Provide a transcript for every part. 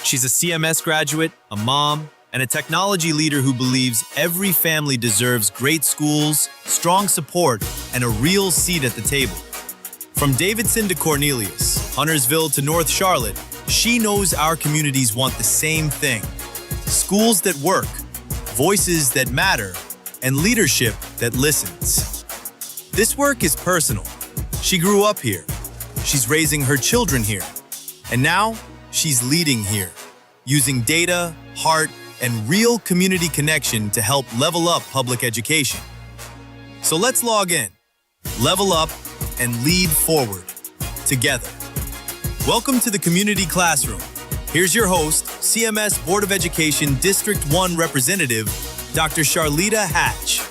She's a CMS graduate, a mom, and a technology leader who believes every family deserves great schools, strong support, and a real seat at the table. From Davidson to Cornelius, Huntersville to North Charlotte, she knows our communities want the same thing. Schools that work, voices that matter, and leadership that listens. This work is personal. She grew up here. She's raising her children here. And now, she's leading here, using data, heart, and real community connection to help level up public education. So let's log in, level up, and lead forward, together. Welcome to the Community Classroom. Here's your host, CMS Board of Education District 1 Representative, Dr. Charlitta Hatch.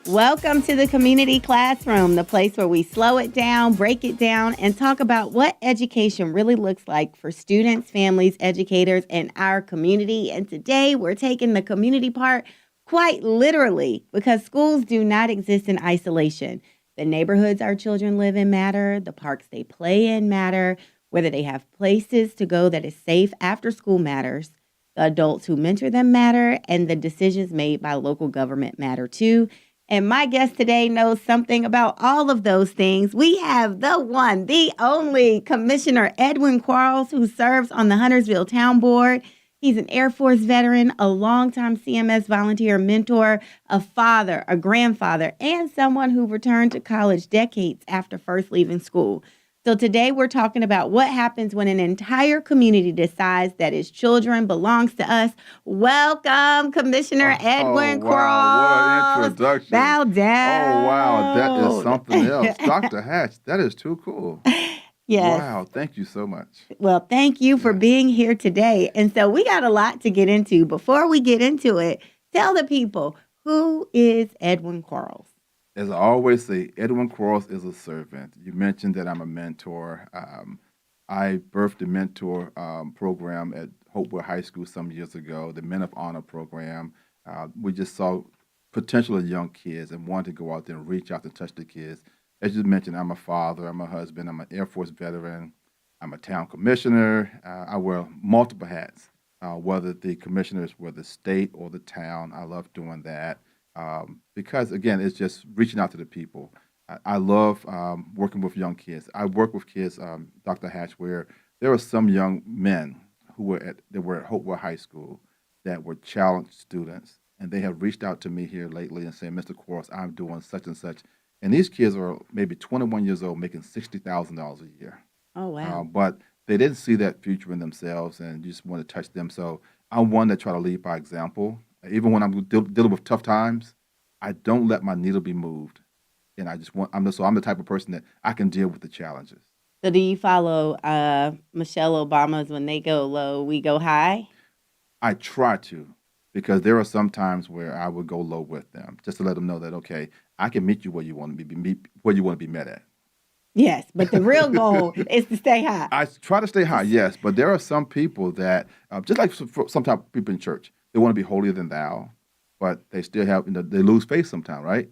Welcome to the Community Classroom, the place where we slow it down, break it down, and talk about what education really looks like for students, families, educators, and our community. And today we're taking the community part quite literally because schools do not exist in isolation. The neighborhoods our children live in matter, the parks they play in matter, whether they have places to go that is safe after school matters, the adults who mentor them matter, and the decisions made by local government matter too. And my guest today knows something about all of those things. We have the one, the only Commissioner Edwin Quarles, who serves on the Huntersville Town Board. He's an Air Force veteran, a longtime CMS volunteer mentor, a father, a grandfather, and someone who returned to college decades after first leaving school. So today we're talking about what happens when an entire community decides that its children belongs to us. Welcome, Commissioner Edwin Quarles. Wow, what an introduction. Bow down. Oh, wow, that is something else. Dr. Hatch, that is too cool. Yes. Wow, thank you so much. Well, thank you for being here today. And so we got a lot to get into. Before we get into it, tell the people, who is Edwin Quarles? As I always say, Edwin Quarles is a servant. You mentioned that I'm a mentor. I birthed the mentor program at Hopewell High School some years ago, the Men of Honor program. We just saw potential of young kids and wanted to go out there and reach out and touch the kids. As you mentioned, I'm a father, I'm a husband, I'm an Air Force veteran, I'm a town commissioner. I wear multiple hats, whether the commissioners were the state or the town. I love doing that. Because, again, it's just reaching out to the people. I love working with young kids. I work with kids, Dr. Hatch, where there were some young men who were at Hopewell High School that were challenged students, and they have reached out to me here lately and saying, Mr. Quarles, I'm doing such and such. And these kids are maybe 21 years old, making $60,000 a year. Oh, wow. But they didn't see that future in themselves and just want to touch them. So I'm one that try to lead by example. Even when I'm dealing with tough times, I don't let my needle be moved. And I'm the type of person that I can deal with the challenges. So do you follow Michelle Obama's when they go low, we go high? I try to, because there are some times where I would go low with them, just to let them know that, okay, I can meet you where you want to be met at. Yes, but the real goal is to stay high. I try to stay high, yes, but there are some people that, just like some type of people in church, they want to be holier than thou, but they still have, they lose faith sometimes, right?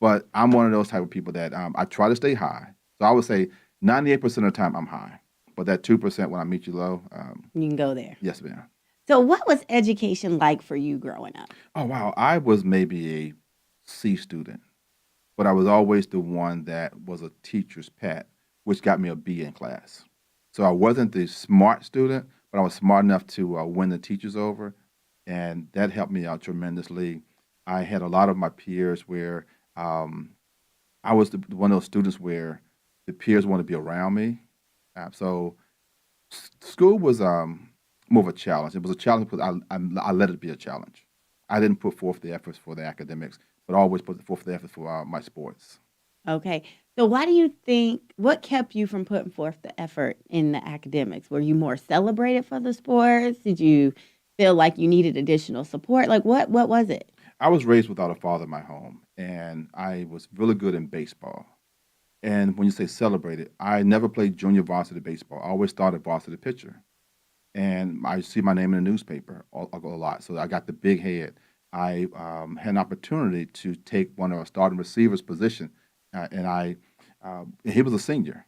But I'm one of those type of people that I try to stay high. So I would say 98% of the time I'm high, but that 2% when I meet you low. You can go there. Yes, ma'am. So what was education like for you growing up? Oh, wow. I was maybe a C student, but I was always the one that was a teacher's pet, which got me a B in class. So I wasn't the smart student, but I was smart enough to win the teachers over. And that helped me out tremendously. I had a lot of my peers where I was one of those students where the peers want to be around me. So school was more of a challenge. It was a challenge because I let it be a challenge. I didn't put forth the efforts for the academics, but always put forth the effort for my sports. Okay. So why do you think, what kept you from putting forth the effort in the academics? Were you more celebrated for the sports? Did you feel like you needed additional support? Like what was it? I was raised without a father in my home, and I was really good in baseball. And when you say celebrated, I never played junior varsity baseball. I always started varsity pitcher. And I see my name in the newspaper a lot. So I got the big head. I had an opportunity to take one of our starting receivers position, and he was a senior.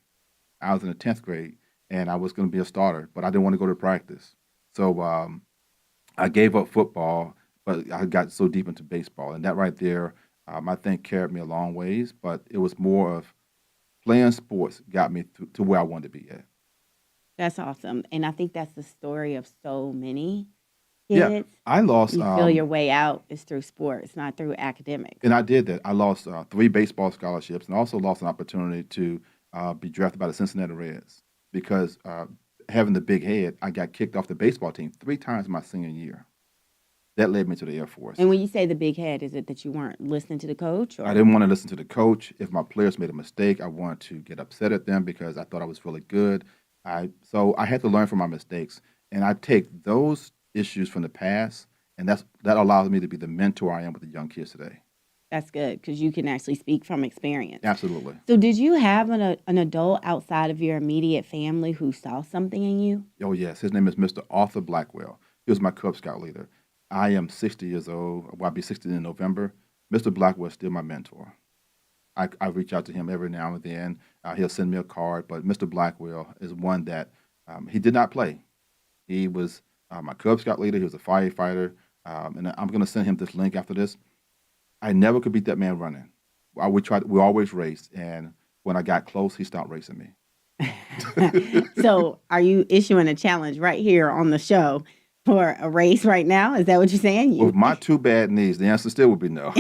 I was in the 10th grade, and I was going to be a starter, but I didn't want to go to practice. So I gave up football, but I got so deep into baseball, and that right there, I think carried me a long ways. But it was more of playing sports got me to where I wanted to be at. That's awesome. And I think that's the story of so many Yeah, kids. I lost, You feel your way out is through sports, not through academics. and I did that. I lost 3 baseball scholarships, and also lost an opportunity to be drafted by the Cincinnati Reds because having the big head, I got kicked off the baseball team 3 times my senior year. That led me to the Air Force. And when you say the big head, is it that you weren't listening to the coach, I or didn't want to listen to the coach. If my players made a mistake, I wanted to get upset at them because I thought I was really good. So I had to learn from my mistakes, and I take those issues from the past, and that allows me to be the mentor I am with the young kids today. that's good because you can actually speak from experience. Absolutely. So, did you have an adult outside of your immediate family who saw something in you? Oh yes, his name is Mr. Arthur Blackwell. He was my Cub Scout leader. I am 60 years old. Well, I'll be 60 in November. Mr. Blackwell is still my mentor. I reach out to him every now and then. He'll send me a card, but Mr. Blackwell is one that he did not play. He was my Cub Scout leader. He was a firefighter, and I'm going to send him this link after this. I never could beat that man running. We always raced, and when I got close, he stopped racing me. So, are you issuing a challenge right here on the show for a race right now? Is that what you're saying? With my 2 bad knees, the answer still would be no.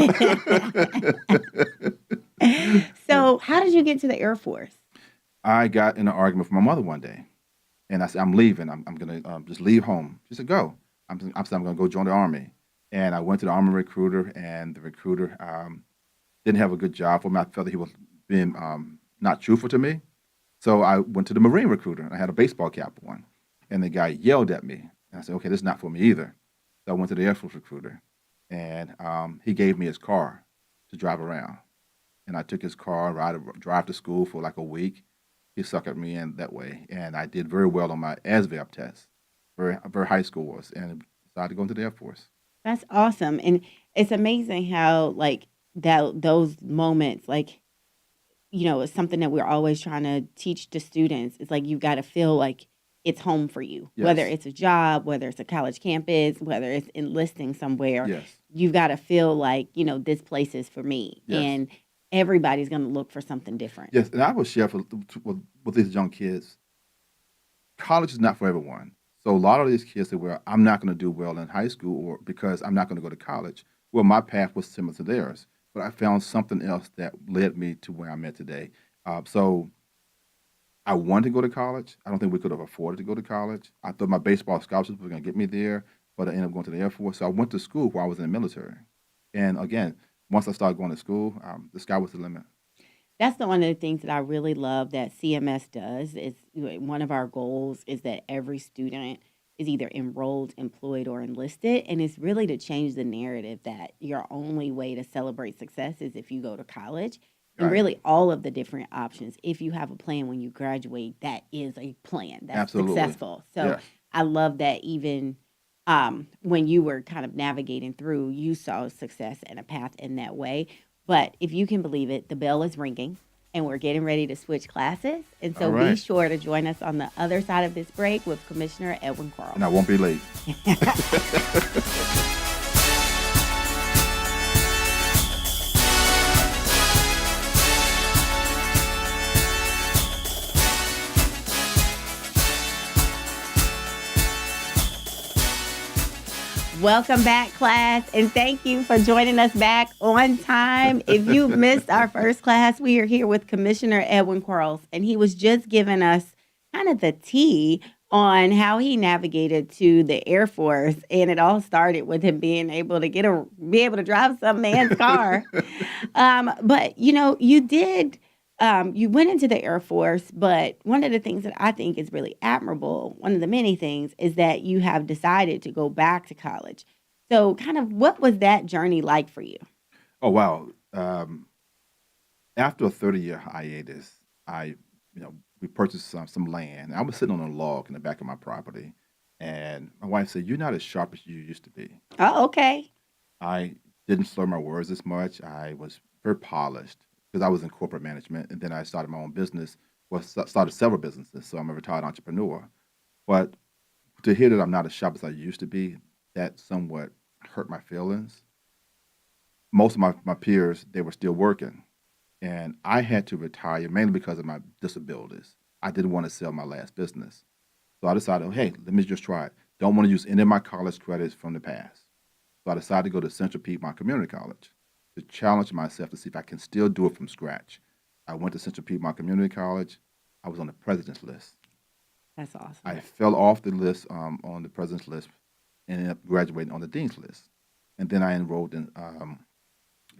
So, how did you get to the Air Force? I got in an argument with my mother one day, and I said, "I'm leaving. I'm going to just leave home." She said, "Go." I said, "I'm going to go join the Army." And I went to the Army recruiter, and the recruiter didn't have a good job for me. I felt that he was being not truthful to me. So I went to the Marine recruiter, and I had a baseball cap on. And the guy yelled at me. And I said, "Okay, this is not for me either." So I went to the Air Force recruiter, and he gave me his car to drive around. And I took his car, drive to school for like a week. He suckered me in that way. And I did very well on my ASVAB test, very high scores, and decided to go into the Air Force. That's awesome. And it's amazing how, like, those moments, like, it's something that we're always trying to teach the students. It's like you've got to feel like it's home for you, whether Yes, it's a job, whether it's a college campus, whether it's enlisting somewhere. yes, You've got to feel like, this place is for me. yes. And everybody's going to look for something different. Yes, and I will share with these young kids, college is not for everyone. So a lot of these kids say, "Well, I'm not going to do well in high school or because I'm not going to go to college." Well, my path was similar to theirs, but I found something else that led me to where I'm at today. So I wanted to go to college. I don't think we could have afforded to go to college. I thought my baseball scholarships were going to get me there, but I ended up going to the Air Force. So I went to school while I was in the military. And again, once I started going to school, the sky was the limit. That's one of the things that I really love that CMS does is one of our goals is that every student is either enrolled, employed, or enlisted. And it's really to change the narrative that your only way to celebrate success is if you go to college. And Right. really all of the different options. If you have a plan when you graduate, that is a plan that's Absolutely. successful. So Yes. I love that even when you were kind of navigating through, you saw success and a path in that way. But if you can believe it, the bell is ringing and we're getting ready to switch classes. And All so be right. sure to join us on the other side of this break with Commissioner Edwin And Quarles. I won't be late. Welcome back, class, and thank you for joining us back on time. If you missed our first class, we are here with Commissioner Edwin Quarles, and he was just giving us kind of the tea on how he navigated to the Air Force, and it all started with him being able to be able to drive some man's car. But you did. You went into the Air Force, but one of the things that I think is really admirable, one of the many things, is that you have decided to go back to college. So, kind of, what was that journey like for you? Oh, wow. After a 30-year hiatus, we purchased some land. I was sitting on a log in the back of my property, and my wife said, "You're not as sharp as you used to be." Oh, okay. I didn't slur my words as much. I was very polished because I was in corporate management, and then I started my own business started several businesses, so I'm a retired entrepreneur. But to hear that I'm not as sharp as I used to be, that somewhat hurt my feelings. Most of my peers, they were still working. And I had to retire mainly because of my disabilities. I didn't want to sell my last business. So I decided, hey, let me just try it. Don't want to use any of my college credits from the past. So I decided to go to Central Piedmont Community College to challenge myself to see if I can still do it from scratch. I went to Central Piedmont Community College. I was on the president's list. That's awesome. I fell off the list on the president's list and ended up graduating on the dean's list. And then I enrolled in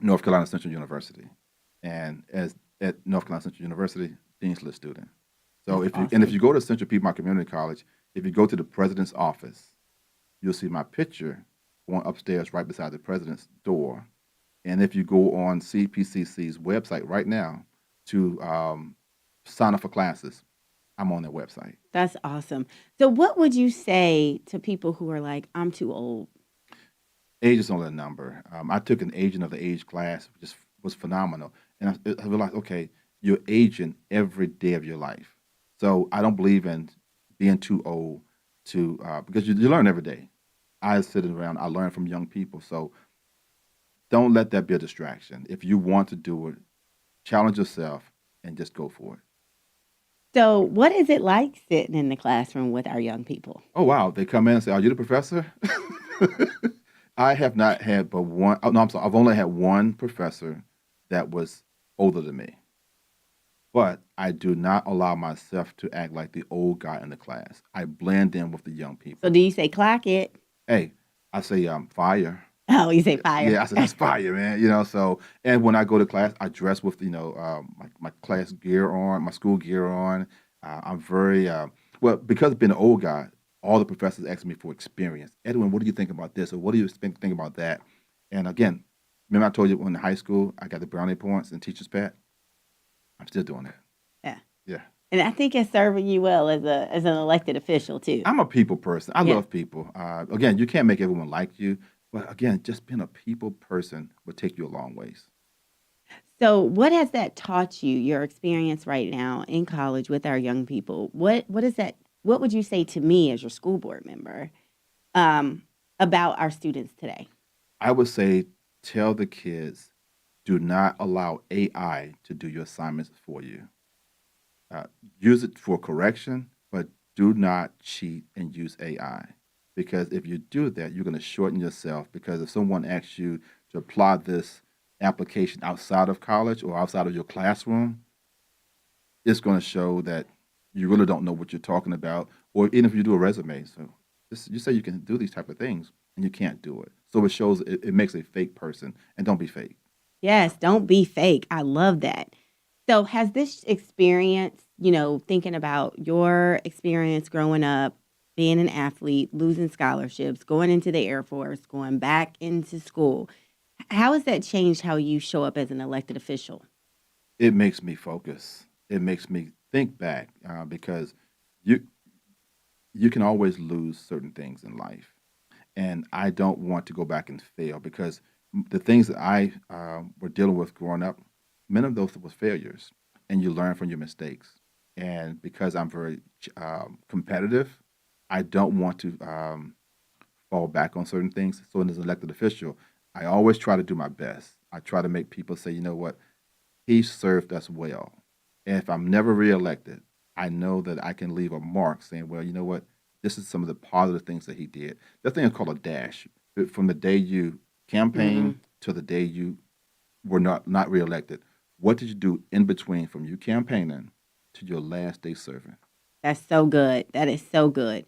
North Carolina Central University, and as at North Carolina Central University, dean's list student. So That's if you go to Central Piedmont Community College, if you go to the president's office, you'll see my picture going upstairs right beside the president's door. And if you go on CPCC's website right now to sign up for classes, I'm on their website. That's awesome. So what would you say to people who are like, I'm too old? Age is only a number. I took an agent of the age class, which was phenomenal. And I realized, okay, you're aging every day of your life. So I don't believe in being too old to, because you learn every day. I sit around, I learn from young people. So don't let that be a distraction. If you want to do it, challenge yourself and just go for it. So what is it like sitting in the classroom with our young people? Oh, wow. They come in and say, are you the professor? I have not had but one. Oh, no, I'm sorry. I've only had one professor that was older than me. But I do not allow myself to act like the old guy in the class. I blend in with the young people. So do you say clock it? Hey, I say fire. Oh, you say fire. Yeah, I said that's fire, man. So and when I go to class, I dress with my class gear on, my school gear on. I'm very well because being an old guy. All the professors ask me for experience. Edwin, what do you think about this, or what do you think about that? And again, remember I told you in high school I got the brownie points and teacher's pet. I'm still doing that. Yeah. Yeah. And I think it's serving you well as an elected official too. I'm a people person. I Yeah. love people. Again, you can't make everyone like you, but again, just being a people person will take you a long ways. So what has that taught you, your experience right now in college with our young people? What is that? What would you say to me as your school board member about our students today? I would say tell the kids, do not allow AI to do your assignments for you. Use it for correction, but do not cheat and use AI. Because if you do that, you're going to shorten yourself. Because if someone asks you to apply this application outside of college or outside of your classroom, it's going to show that you really don't know what you're talking about. Or even if you do a resume, so you say you can do these type of things and you can't do it. So it shows it makes a fake person, and don't be fake. Yes, don't be fake. I love that. So has this experience, thinking about your experience growing up, being an athlete, losing scholarships, going into the Air Force, going back into school, how has that changed how you show up as an elected official? It makes me focus. It makes me think back because you can always lose certain things in life, and I don't want to go back and fail because the things that I were dealing with growing up, many of those was failures, and you learn from your mistakes. And because I'm very competitive, I don't want to fall back on certain things. So as an elected official, I always try to do my best. I try to make people say, you know what, he served us well. And if I'm never reelected, I know that I can leave a mark saying, well, you know what, this is some of the positive things that he did. That thing is called a dash. From the day you campaign to the day you were not reelected, what did you do in between from you campaigning to your last day serving? That's so good. That is so good.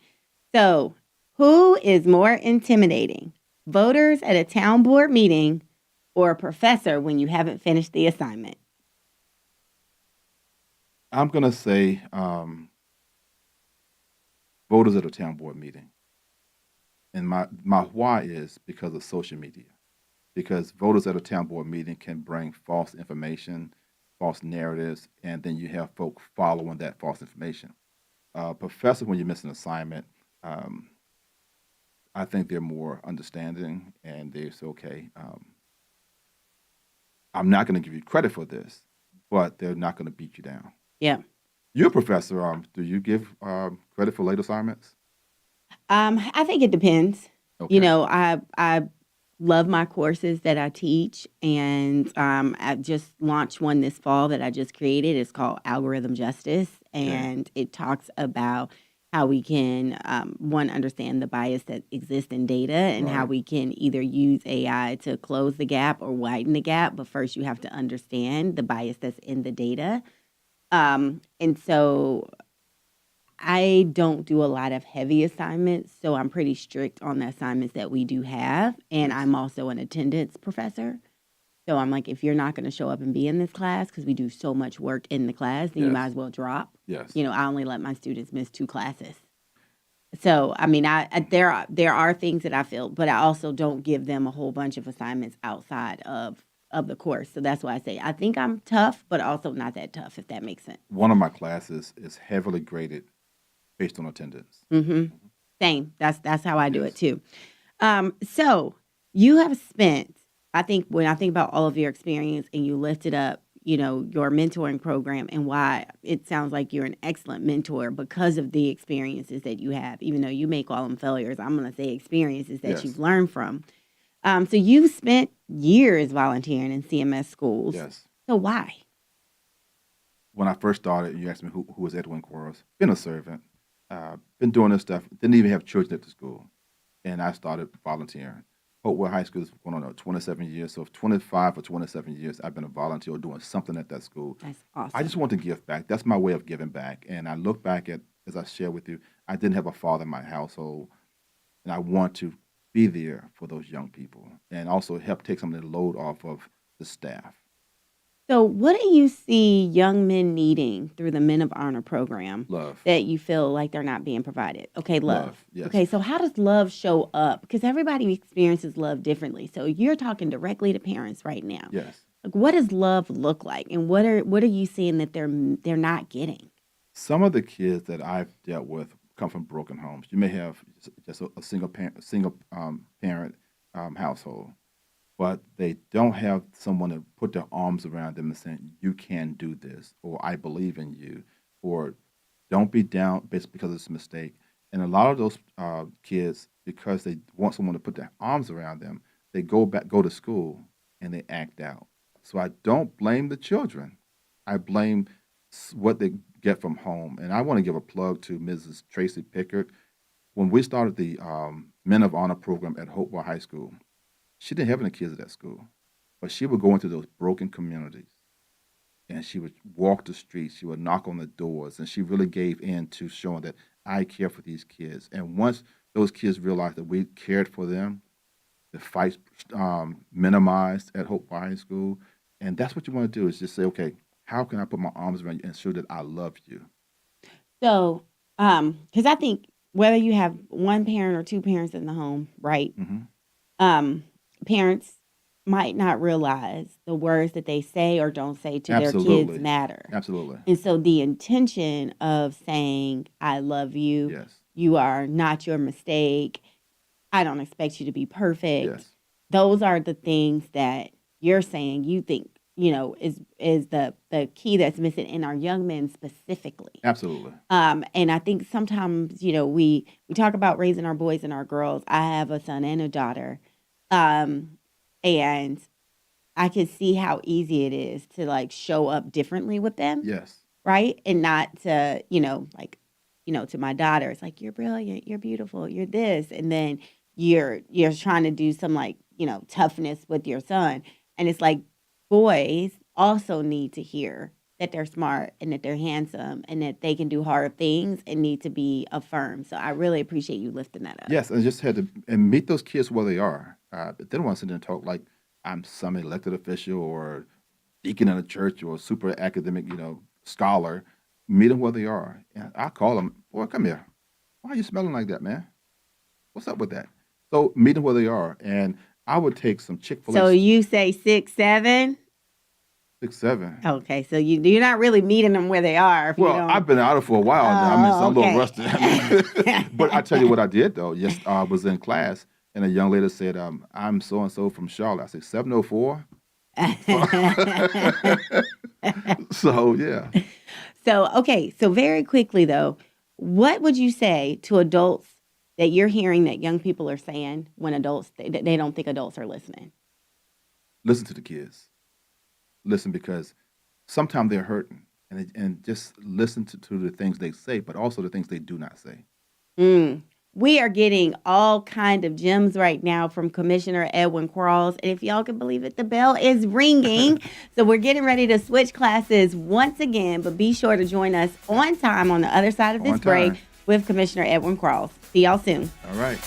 So, who is more intimidating? Voters at a town board meeting or a professor when you haven't finished the assignment? I'm going to say voters at a town board meeting. And my why is because of social media. Because voters at a town board meeting can bring false information, false narratives, and then you have folk following that false information. Professors, when you miss an assignment, I think they're more understanding and they say, okay, I'm not going to give you credit for this, but they're not going to beat you down. Yeah. You're a professor. Do you give credit for late assignments? I think it depends. You Okay. know, I love my courses that I teach, and I just launched one this fall that I just created. It's called Algorithm Justice, Okay. and it talks about how we can one understand the bias that exists in data and how Right. we can either use AI to close the gap or widen the gap. But first, you have to understand the bias that's in the data. And so I don't do a lot of heavy assignments, so I'm pretty strict on the assignments that we do have. And Yes. I'm also an attendance professor. So I'm like, if you're not going to show up and be in this class, because we do so much work in the class, then you might Yes. as well drop. Yes. You know, I only let my students miss 2 classes. So I mean, there are things that I feel, but I also don't give them a whole bunch of assignments outside of the course. So that's why I say I think I'm tough, but also not that tough, if that makes sense. One of my classes is heavily graded based on attendance. Mm-hmm. Same. That's how I do it Yes. too. So you have spent, I think when I think about all of your experience and you lifted up, you know, your mentoring program and why it sounds like you're an excellent mentor because of the experiences that you have, even though you may call them failures, I'm going to say experiences that you've Yes. learned from. So you've spent years volunteering in CMS schools. Yes. So why? When I first started, you asked me who was Edwin Quarles. Been a servant. Been doing this stuff. Didn't even have children at the school. And I started volunteering. Hopewell High School is going on 27 years. So 25 or 27 years, I've been a volunteer doing something at that school. That's I just awesome. want to give back. That's my way of giving back. And I look back at, as I shared with you, I didn't have a father in my household. And I want to be there for those young people and also help take some of the load off of the staff. So, what do you see young men needing through the Men of Honor program Love. that you feel like they're not being provided? Okay, love. Love. Yes. Okay, so how does love show up? Because everybody experiences love differently. So, you're talking directly to parents right now. Yes. Like, what does love look like, and what are you seeing that they're not getting? Some of the kids that I've dealt with come from broken homes. You may have just a single parent household, but they don't have someone to put their arms around them and saying, "You can do this," or "I believe in you," or "Don't be down because it's a mistake." And a lot of those kids, because they want someone to put their arms around them, they go to school, and they act out. So I don't blame the children. I blame what they get from home. And I want to give a plug to Mrs. Tracy Pickard. When we started the Men of Honor program at Hopewell High School, she didn't have any kids at that school, but she would go into those broken communities and she would walk the streets. She would knock on the doors, and she really gave in to showing that I care for these kids. And once those kids realized that we cared for them, the fights minimized at Hope High School. And that's what you want to do is just say, okay, how can I put my arms around you and show that I love you? So, because I think whether you have one parent or two parents in the home, right? Hmm. um, Parents might not realize the words that they say or don't say to their kids Absolutely. matter. Absolutely. And so the intention of saying, I love you, Yes. you are not your mistake, I don't expect you to be perfect. Yes. Those are the things that you're saying you think, you know, is the key that's missing in our young men specifically. Absolutely. And I think sometimes, you know, we talk about raising our boys and our girls. I have a son and a daughter. And I can see how easy it is to like show up differently with them, Yes. right? And not to, like, to my daughter, it's like, you're brilliant, you're beautiful, you're this. And then you're trying to do some like, toughness with your son. And it's like boys also need to hear that they're smart and that they're handsome and that they can do hard things and need to be affirmed. So I really appreciate you lifting that up. Yes. And just had to and meet those kids where they are. They don't want to sit there and talk like I'm some elected official or deacon in a church or super academic, scholar. Meet them where they are. And I call them, boy, come here. Why are you smelling like that, man? What's up with that? So meet them where they are. And I would take some Chick-fil-A So you say 6, 7? 6, 7. Okay, so you're not really meeting them where they are. If you Well, don't. I've been out of it for a while now. I mean, so I'm a little Okay. rusty. But I tell you what I did though. Yes, I was in class and a young lady said, "I'm so and so from Charlotte." I said, "704." So yeah. So very quickly though, what would you say to adults that you're hearing that young people are saying when they don't think adults are listening? Listen to the kids. Listen because sometimes they're hurting, and just listen to the things they say, but also the things they do not say. Mm. We are getting all kind of gems right now from Commissioner Edwin Quarles. And if y'all can believe it, the bell is ringing. So we're getting ready to switch classes once again, but be sure to join us on time on the other side of this On break time. with Commissioner Edwin Quarles. See y'all soon. All right.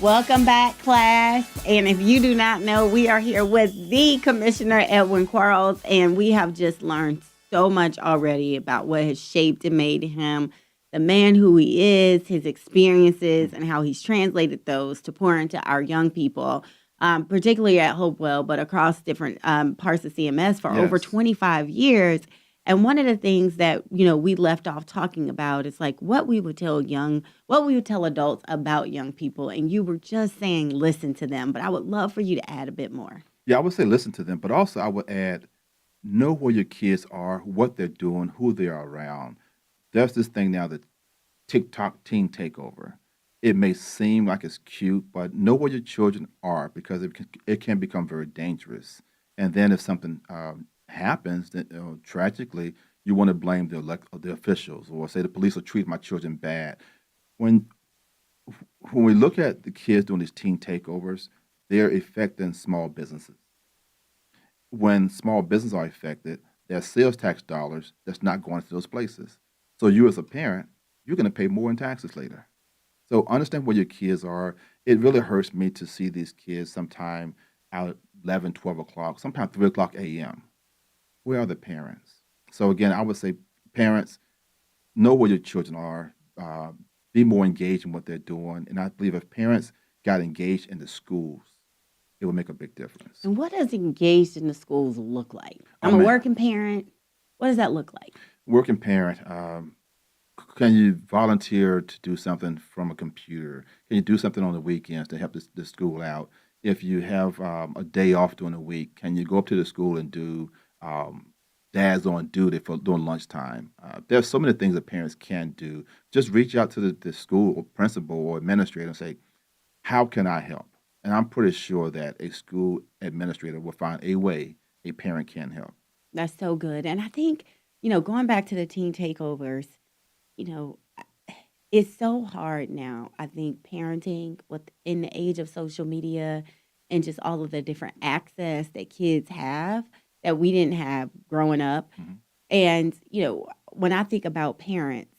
Welcome back, class. And if you do not know, we are here with the Commissioner Edwin Quarles, and we have just learned so much already about what has shaped and made him the man who he is, his experiences, and how he's translated those to pour into our young people, particularly at Hopewell, but across different parts of CMS for over Yes. 25 years. And one of the things that, we left off talking about is like what we would tell adults about young people. And you were just saying, listen to them, but I would love for you to add a bit more. Yeah, I would say listen to them, but also I would add, know where your kids are, what they're doing, who they are around. There's this thing now, the TikTok teen takeover. It may seem like it's cute, but know where your children are because it can become very dangerous. And then if something happens, then, tragically, you want to blame the officials, or say the police are treating my children bad. When when we look at the kids doing these teen takeovers, they're affecting small businesses. When small businesses are affected, there's sales tax dollars that's not going to those places. So you as a parent, you're going to pay more in taxes later. So understand where your kids are. It really hurts me to see these kids sometime out at 11, 12 o'clock, sometimes 3 o'clock a.m. Where are the parents? So again, I would say parents, know where your children are, be more engaged in what they're doing. And I believe if parents got engaged in the schools, it would make a big difference. And what does engaged in the schools look like? Oh, I'm a man. working parent. What does that look like? Working parent, can you volunteer to do something from a computer? Can you do something on the weekends to help the school out? If you have a day off during the week, can you go up to the school and do dad's on duty for during lunchtime? There's so many things that parents can do. Just reach out to the school or principal or administrator and say, how can I help? And I'm pretty sure that a school administrator will find a way a parent can help. That's so good. And I think, going back to the teen takeovers, you know, it's so hard now. I think parenting in the age of social media and just all of the different access that kids have that we didn't have growing up. Mhm. And, when I think about parents,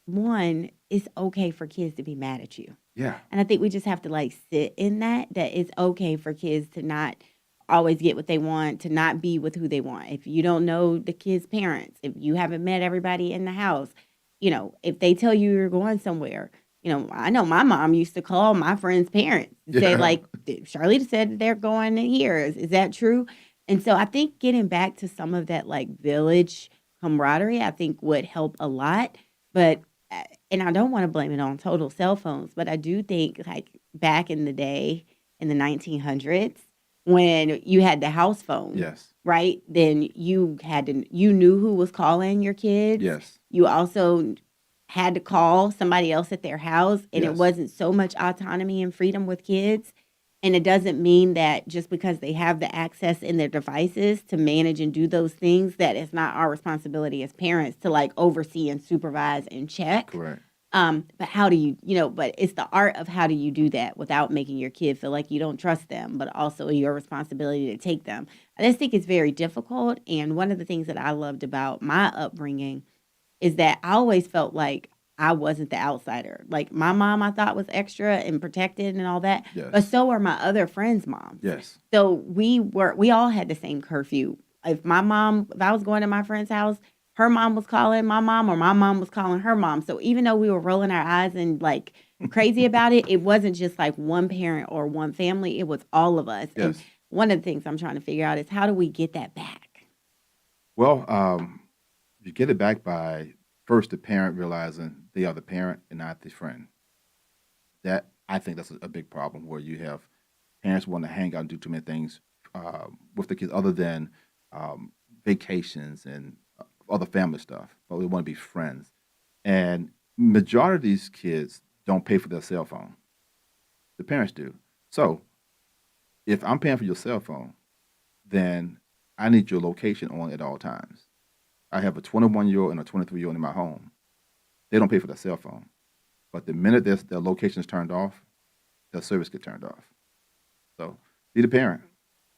one, it's okay for kids to be mad at you. Yeah. And I think we just have to sit in that it's okay for kids to not always get what they want, to not be with who they want. If you don't know the kids' parents, if you haven't met everybody in the house, if they tell you you're going somewhere, I know my mom used to call my friends' parents and say, Yeah. Charlitta said that they're going here. Is that true? And so I think getting back to some of that village camaraderie, I think would help a lot. But, and I don't want to blame it on total cell phones, but I do think back in the day in the 1900s when you had the house phone, Yes. right? Then you knew who was calling your kids. Yes. You also had to call somebody else at their house, and it Yes. wasn't so much autonomy and freedom with kids. And it doesn't mean that just because they have the access in their devices to manage and do those things, that it's not our responsibility as parents to oversee and supervise and check. Correct. But how do but it's the art of how do you do that without making your kid feel like you don't trust them, but also your responsibility to take them. I just think it's very difficult. And one of the things that I loved about my upbringing is that I always felt like I wasn't the outsider. Like my mom, I thought was extra and protected and all that, but Yes. so are my other friends' moms. Yes. So we all had the same curfew. If I was going to my friend's house, her mom was calling my mom or my mom was calling her mom. So even though we were rolling our eyes and crazy about it, it wasn't just one parent or one family. It was all of us. And Yes. one of the things I'm trying to figure out is how do we get that back? Well, you get it back by first the parent realizing they are the parent and not the friend. That I think that's a big problem where you have parents want to hang out and do too many things with the kids other than um, vacations and other family stuff, but we want to be friends. And majority of these kids don't pay for their cell phone. The parents do. So if I'm paying for your cell phone, then I need your location on at all times. I have a 21-year-old and a 23-year-old in my home. They don't pay for their cell phone. But the minute their location is turned off, their service get turned off. So be the parent.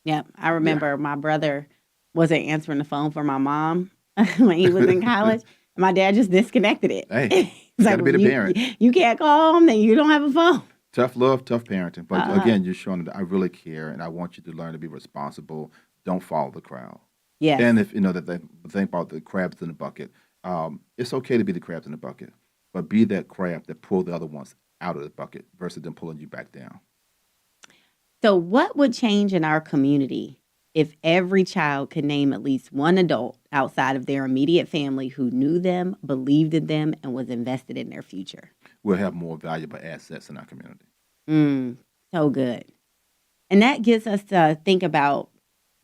Yeah, I Yeah. remember my brother wasn't answering the phone for my mom when he was in college. And my dad just disconnected it. Hey, He's you like, got to be the you, parent. you can't call him, then you don't have a phone. Tough love, tough parenting. But Uh, again, you're showing that I really care and I want you to learn to be responsible. Don't follow the crowd. yes. And if you know that they think about the crabs in the bucket, it's okay to be the crabs in the bucket, but be that crab that pull the other ones out of the bucket versus them pulling you back down. So, what would change in our community if every child could name at least one adult outside of their immediate family who knew them, believed in them, and was invested in their future? We'll have more valuable assets in our community. So good. And that gets us to think about,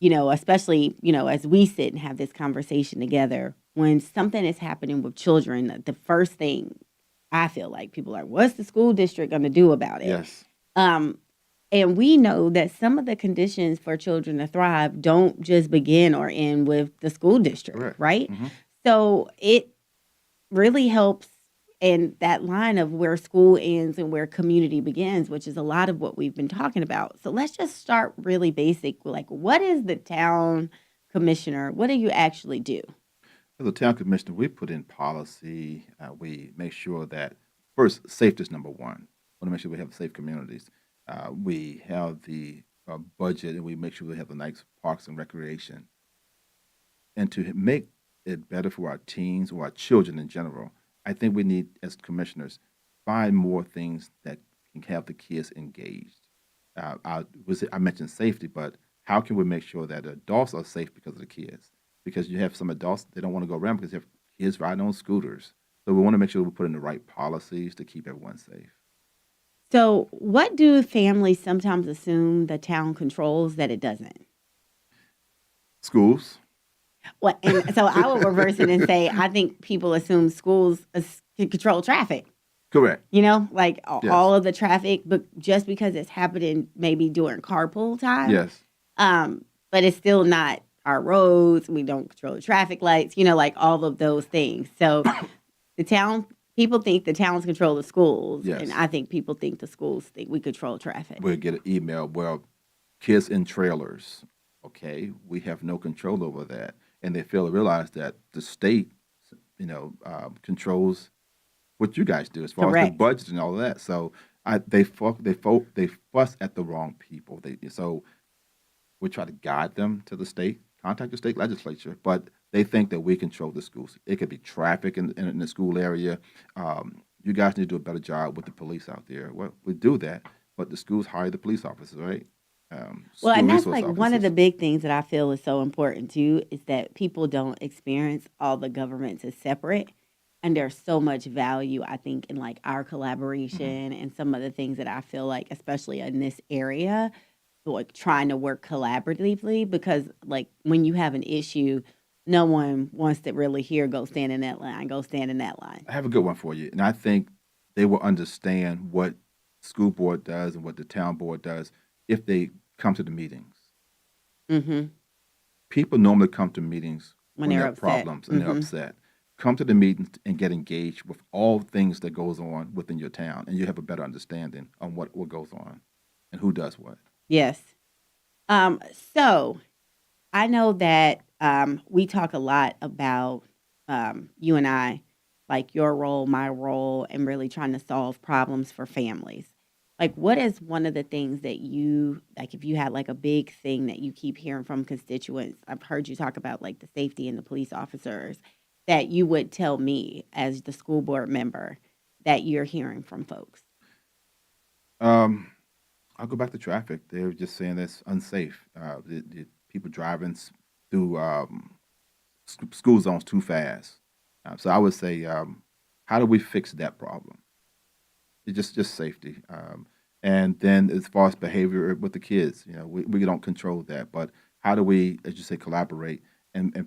especially, as we sit and have this conversation together, when something is happening with children, the first thing I feel like people are like, what's the school district going to do about it? Yes. Um, and we know that some of the conditions for children to thrive don't just begin or end with the school district, Correct. right? Hmm. So it really helps in that line of where school ends and where community begins, which is a lot of what we've been talking about. So let's just start really basic. Like, what is the town commissioner? What do you actually do? As a town commissioner, we put in policy. We make sure that first safety is number one. We want to make sure we have safe communities. We have the budget, and we make sure we have the nice parks and recreation. And to make it better for our teens or our children in general, I think we need, as commissioners, find more things that can have the kids engaged. I mentioned safety, but how can we make sure that adults are safe because of the kids? Because you have some adults, they don't want to go around because they have kids riding on scooters. So we want to make sure we put in the right policies to keep everyone safe. So, what do families sometimes assume the town controls that it doesn't? Schools, Well, and so I would reverse it and say I think people assume schools can control traffic. correct. Like Yes. all of the traffic, but just because it's happening maybe during carpool time. Yes. But it's still not our roads. We don't control the traffic lights. Like all of those things. So the town people think the towns control the schools, Yes. and I think people think the schools think we control traffic. We'll get an email, well, kids in trailers, okay, we have no control over that. And they fail to realize that the state, controls what you guys do as far as the Correct. budget and all of that. So they fuss at the wrong people. So we try to guide them to the state, contact the state legislature, but they think that we control the schools. It could be traffic in the school area. You guys need to do a better job with the police out there. Well, we do that, but the schools hire the police officers, right? Well, School and that's resource like one of the officers. big things that I feel is so important too is that people don't experience all the governments as separate. And there's so much value, I think, in like our collaboration and some of the things that I feel like, especially in this area, like trying to work collaboratively because like when you have an issue, no one wants to really hear go stand in that line, go stand in that line. I have a good one for you, and I think they will understand what school board does and what the town board does if they come to the meetings. Mm-hmm. People normally come to meetings When when they're there are upset. problems and they're Mm-hmm. upset. Come to the meetings and get engaged with all things that goes on within your town, and you have a better understanding on what goes on and who does what. Yes. So I know that we talk a lot about you and I, like your role, my role, and really trying to solve problems for families. Like, what is one of the things that you like? If you had like a big thing that you keep hearing from constituents, I've heard you talk about like the safety and the police officers that you would tell me as the school board member that you're hearing from folks. Um, I'll go back to traffic. They're just saying it's unsafe. The people driving through school zones too fast. So I would say, how do we fix that problem? It's just safety. And then as far as behavior with the kids, we don't control that, but how do we, as you say, collaborate and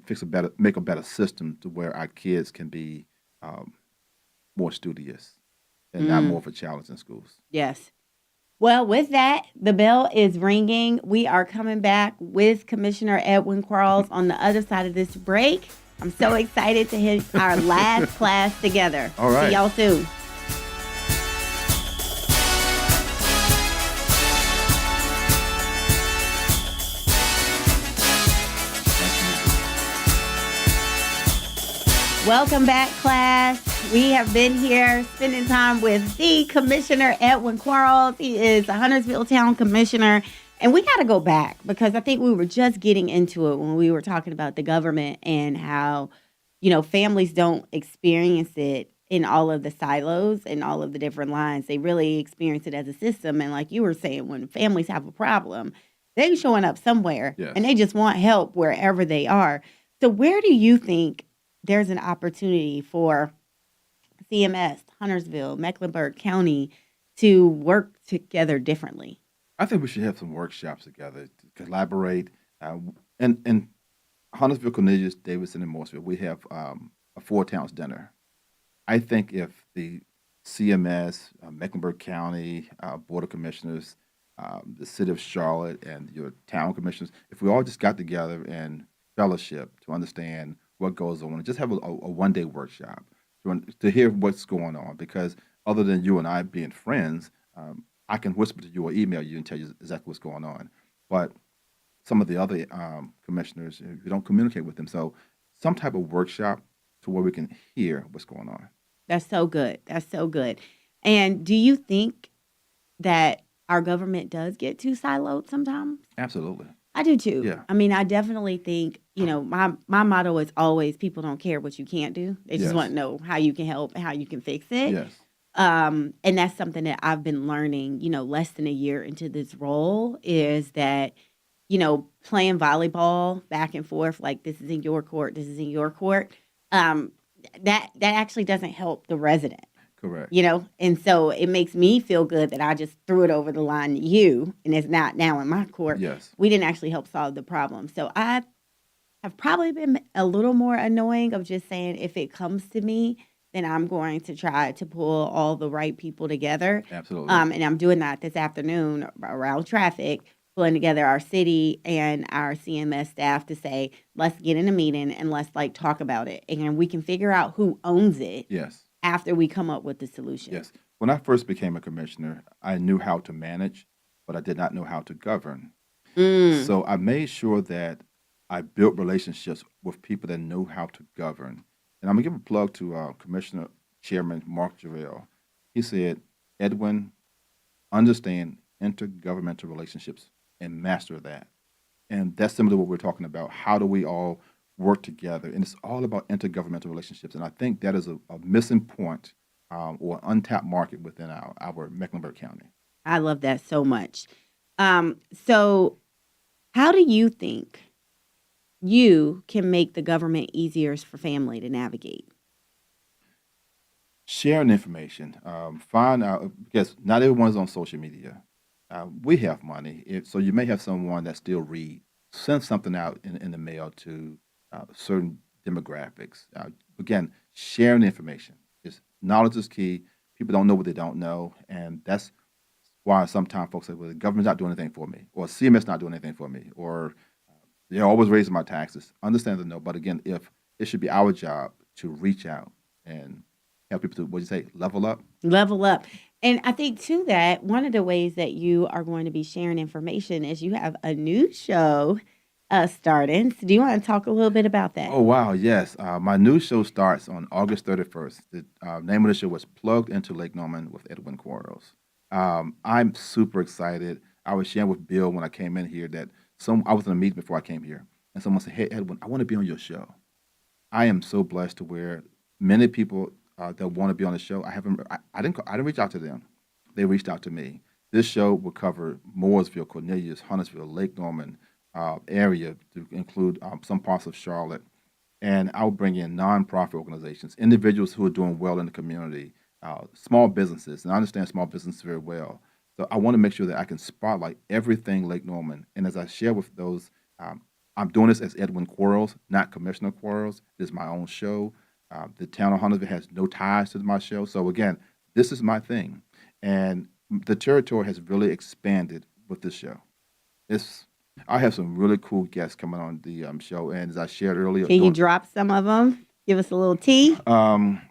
make a better system to where our kids can be um, more studious and not more Mm, of a challenge in schools. yes. Well, with that, the bell is ringing. We are coming back with Commissioner Edwin Quarles on the other side of this break. I'm so excited to hit our last class together. All See right. y'all soon. Welcome back, class. We have been here spending time with the Commissioner Edwin Quarles. He is a Huntersville Town Commissioner. And we got to go back because I think we were just getting into it when we were talking about the government and how, families don't experience it in all of the silos and all of the different lines. They really experience it as a system. And like you were saying, when families have a problem, they're showing up somewhere and Yes. they just want help wherever they are. So where do you think there's an opportunity for CMS, Huntersville, Mecklenburg County to work together differently? I think we should have some workshops together to collaborate. And Huntersville, Cornelius, Davidson, and Morrisville, we have a four towns dinner. I think if the CMS, Mecklenburg County Board of Commissioners, the City of Charlotte, and your town commissioners, if we all just got together and fellowship to understand what goes on, and just have a one-day workshop to hear what's going on, because other than you and I being friends, I can whisper to you or email you and tell you exactly what's going on. But some of the other commissioners, we don't communicate with them. So some type of workshop to where we can hear what's going on. That's so good. That's so good. And do you think that our government does get too siloed sometimes? Absolutely. I do too. Yeah. I mean, I definitely think, my motto is always people don't care what you can't do. They just want Yes. to know how you can help and how you can fix it. Yes. And that's something that I've been learning, less than a year into this role is that, playing volleyball back and forth, like this is in your court, this is in your court. Um, that actually doesn't help the resident. Correct. And so it makes me feel good that I just threw it over the line to you and it's not now in my court. Yes. We didn't actually help solve the problem. So I have probably been a little more annoying of just saying if it comes to me, then I'm going to try to pull all the right people together. Absolutely. And I'm doing that this afternoon around traffic, pulling together our city and our CMS staff to say, let's get in a meeting and let's talk about it. And we can figure out who owns it Yes. after we come up with the solution. Yes. When I first became a commissioner, I knew how to manage, but I did not know how to govern. Mm, So I made sure that I built relationships with people that know how to govern. And I'm gonna give a plug to Commissioner Chairman Mark Jarrell. He said, Edwin, understand intergovernmental relationships and master that. And that's similar to what we're talking about. How do we all work together? And it's all about intergovernmental relationships. And I think that is a missing point or untapped market within our Mecklenburg County. I love that so much. So how do you think you can make the government easier for family to navigate? Sharing information, find out, because not everyone's on social media. We have money, so you may have someone that still read. Send something out in the mail to certain demographics. Again, sharing information. Knowledge is key. People don't know what they don't know, and that's why sometimes folks say, "Well, the government's not doing anything for me," or "CMS not doing anything for me," or "They're always raising my taxes." Understand the no, but again, if it should be our job to reach out and help people to, what do you say, level up. Level up. And I think to that, one of the ways that you are going to be sharing information is you have a new show starting. So do you want to talk a little bit about that? Oh, wow, yes. My new show starts on August 31st. The name of the show was Plugged into Lake Norman with Edwin Quarles. I'm super excited. I was sharing with Bill when I came in here that I was in a meeting before I came here, and someone said, "Hey, Edwin, I want to be on your show." I am so blessed to where many people that want to be on the show, I didn't reach out to them. They reached out to me. This show will cover Mooresville, Cornelius, Huntersville, Lake Norman area to include some parts of Charlotte. And I'll bring in nonprofit organizations, individuals who are doing well in the community, small businesses, and I understand small business very well. So I want to make sure that I can spotlight everything Lake Norman. And as I share with those, I'm doing this as Edwin Quarles, not Commissioner Quarles. This is my own show. The town of Huntersville has no ties to my show. So again, this is my thing. And the territory has really expanded with this show. It's I have some really cool guests coming on the show, and as I shared earlier, Can you drop some of them? Give us a little tea. I'm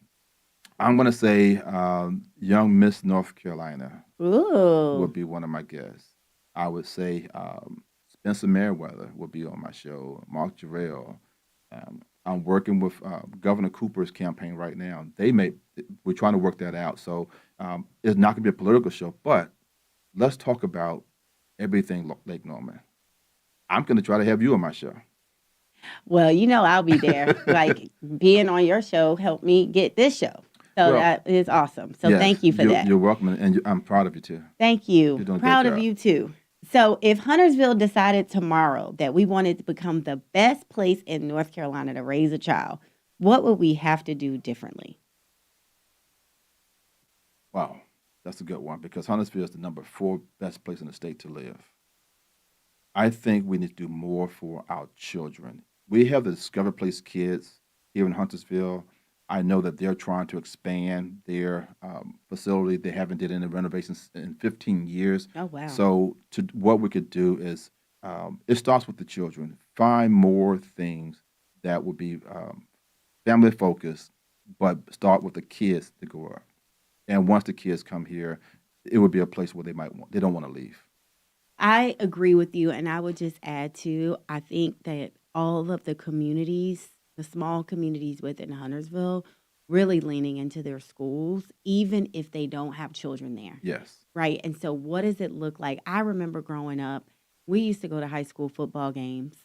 going to say young Miss North Carolina Ooh. would be one of my guests. I would say Spencer Merriweather will be on my show. Mark Jarrell. I'm working with Governor Cooper's campaign right now. We're trying to work that out. So it's not going to be a political show, but let's talk about everything Lake Norman. I'm going to try to have you on my show. Well, I'll be there. Like being on your show helped me get this show. So that is awesome. So yes, thank you for that. You're welcome, and I'm proud of you too. Thank you. You're doing a Proud great of job. you too. So if Huntersville decided tomorrow that we wanted to become the best place in North Carolina to raise a child, what would we have to do differently? Wow, that's a good one because Huntersville is the number 4 best place in the state to live. I think we need to do more for our children. We have the Discover Place kids here in Huntersville. I know that they're trying to expand their facility. They haven't did any renovations in 15 years. Oh, wow. So what we could do is it starts with the children. Find more things that would be family focused, but start with the kids to grow up. And once the kids come here, it would be a place where they don't want to leave. I agree with you. And I would just add to, I think that all of the communities, the small communities within Huntersville, really leaning into their schools, even if they don't have children there. Yes. Right. And so what does it look like? I remember growing up, we used to go to high school football games.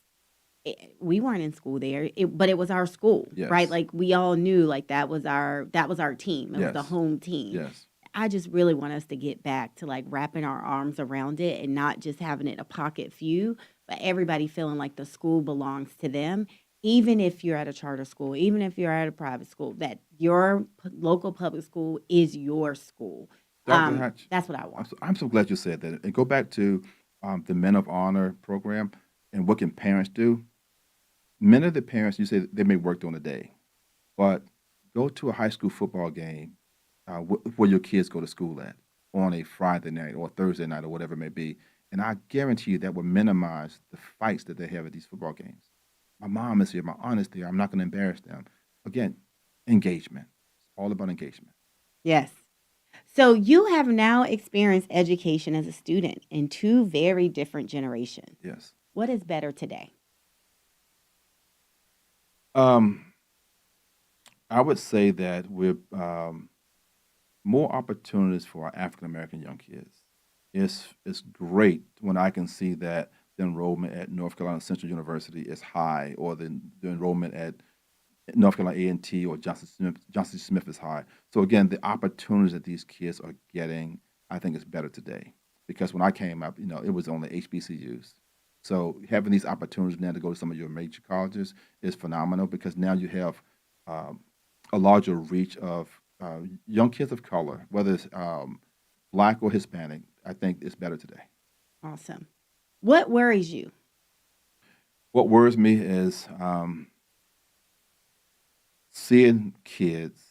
We weren't in school there, but it was our school, Yes. right? Like we all knew like that was our team. It was the Yes. home team. Yes. I just really want us to get back to like wrapping our arms around it and not just having it a pocket few, but everybody feeling like the school belongs to them. Even if you're at a charter school, even if you're at a private school, that your local public school is your school. Dr. Hatch, That's what I want. I'm so glad you said that. And go back to the Men of Honor program and what can parents do. Many of the parents, you say they may work during the day, but go to a high school football game where your kids go to school at on a Friday night or Thursday night or whatever it may be. And I guarantee you that will minimize the fights that they have at these football games. My mom is here, my aunt is there. I'm not going to embarrass them. Again, engagement. It's all about engagement. Yes. So you have now experienced education as a student in 2 very different generations. Yes. What is better today? I would say that we're more opportunities for our African American young kids. It's great when I can see that the enrollment at North Carolina Central University is high, or the enrollment at North Carolina A&T or Johnson Smith is high. So again, the opportunities that these kids are getting, I think, is better today. Because when I came up, it was only HBCUs. So having these opportunities now to go to some of your major colleges is phenomenal because now you have a larger reach of young kids of color, whether it's Black or Hispanic. I think it's better today. Awesome. What worries you? What worries me is seeing kids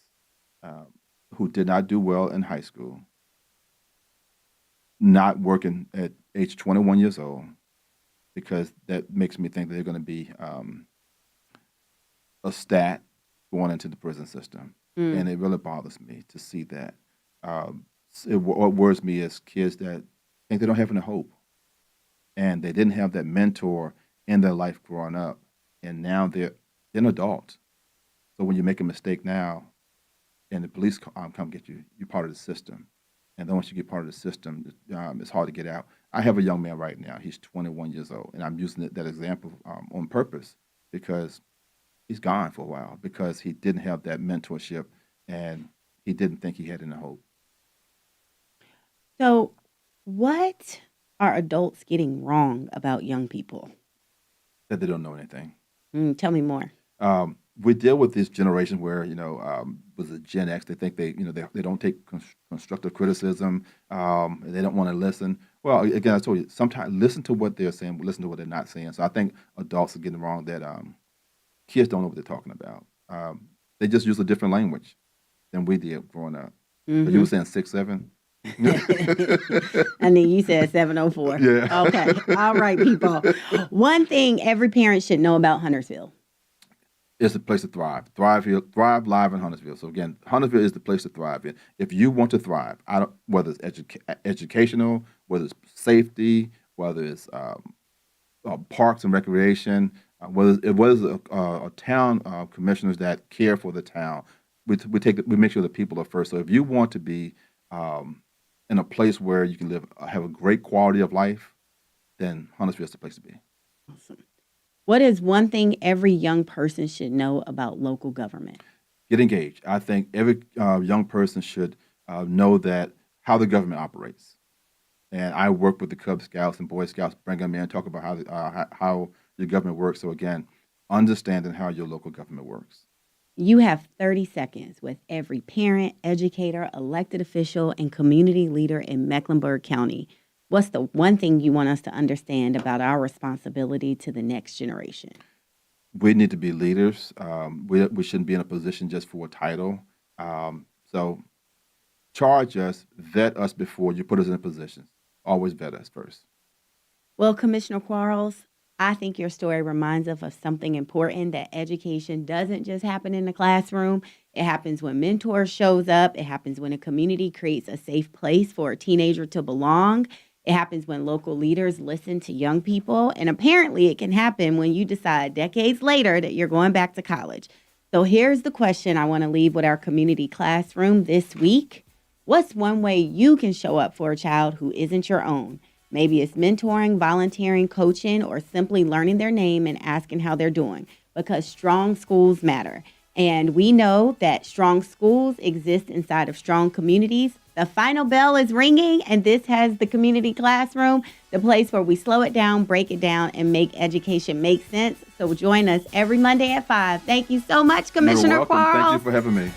who did not do well in high school not working at age 21 years old, because that makes me think that they're going to be a stat going into the prison system. And it really bothers me to see that. What worries me is kids that think they don't have any hope, and they didn't have that mentor in their life growing up, and now they're an adult. So when you make a mistake now, and the police come get you, you're part of the system. And then once you get part of the system, it's hard to get out. I have a young man right now. He's 21 years old, and I'm using that example on purpose because he's gone for a while because he didn't have that mentorship and he didn't think he had any hope. So, what are adults getting wrong about young people? That they don't know anything. Tell me more. we deal with this generation where, was it Gen X? They think they don't take constructive criticism, and they don't want to listen. Well, again, I told you, sometimes listen to what they're saying, but listen to what they're not saying. So I think adults are getting wrong that kids don't know what they're talking about. They just use a different language than we did growing up. So you were saying 6, 7? And then you said 704. Yeah. Okay. All right, people. One thing every parent should know about Huntersville. It's a place to thrive. Thrive here, thrive live in Huntersville. So again, Huntersville is the place to thrive in. If you want to thrive, whether it's educational, whether it's safety, whether it's parks and recreation, whether it's a town commissioners that care for the town, we make sure the people are first. So if you want to be in a place where you can have a great quality of life, then Huntersville is the place to be. Awesome. What is one thing every young person should know about local government? Get engaged. I think every young person should know that how the government operates. And I work with the Cub Scouts and Boy Scouts, bring them in, talk about how your government works. So again, understanding how your local government works. You have 30 seconds with every parent, educator, elected official, and community leader in Mecklenburg County. What's the one thing you want us to understand about our responsibility to the next generation? We need to be leaders. We shouldn't be in a position just for a title. So charge us, vet us before you put us in a position. Always vet us first. Well, Commissioner Quarles, I think your story reminds us of something important, that education doesn't just happen in the classroom. It happens when mentors shows up. It happens when a community creates a safe place for a teenager to belong. It happens when local leaders listen to young people. And apparently it can happen when you decide decades later that you're going back to college. So here's the question I want to leave with our community classroom this week. What's one way you can show up for a child who isn't your own? Maybe it's mentoring, volunteering, coaching, or simply learning their name and asking how they're doing, because strong schools matter. And we know that strong schools exist inside of strong communities. The final bell is ringing, and this has the community classroom, the place where we slow it down, break it down, and make education make sense. So join us every Monday at 5. Thank you so much, Commissioner You're welcome. Quarles. Thank you for having me.